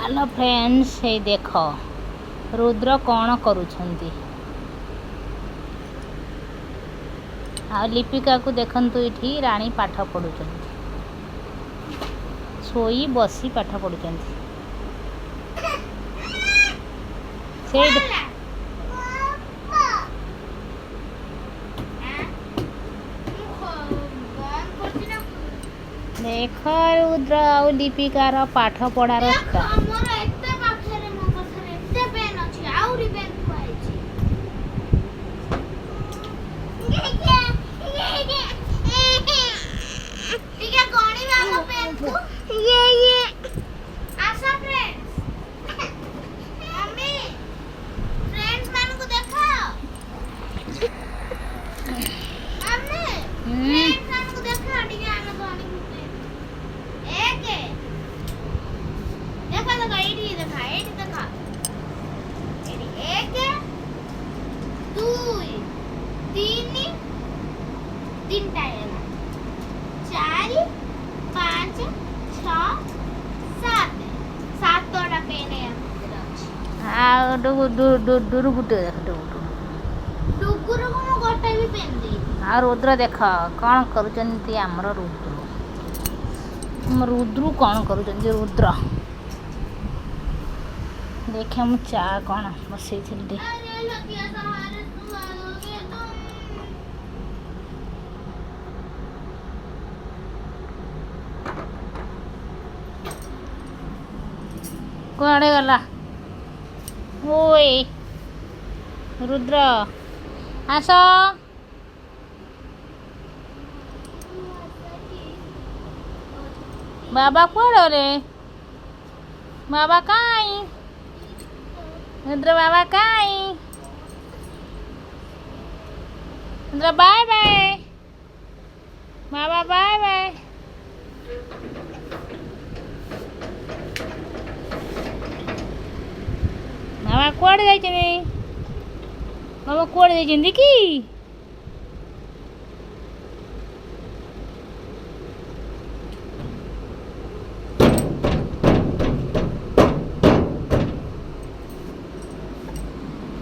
hello friends, ये देख रुद्र कौन करुछंती आ लिपिका को देखंतु इठी रानी पाठ पढ़ुचंती सोई बसी पाठ पढ़ुचंती से देख रुद्र आ लिपिकार पाठ पढ़ार रुद्र देख कौन करुचंती आमर रुद्र कौन करुचंती रुद्र देखे मु चा कौन बसई थी कुआड़े गला ओए रुद्र आस बाबा कुआड़े रे बाबा काई रुद्र बाबा काई रुद्र बाय बाय बाबा बाय बाय बाबा कुआड़े जाइछे बाबा कुआड़े जाइछे कि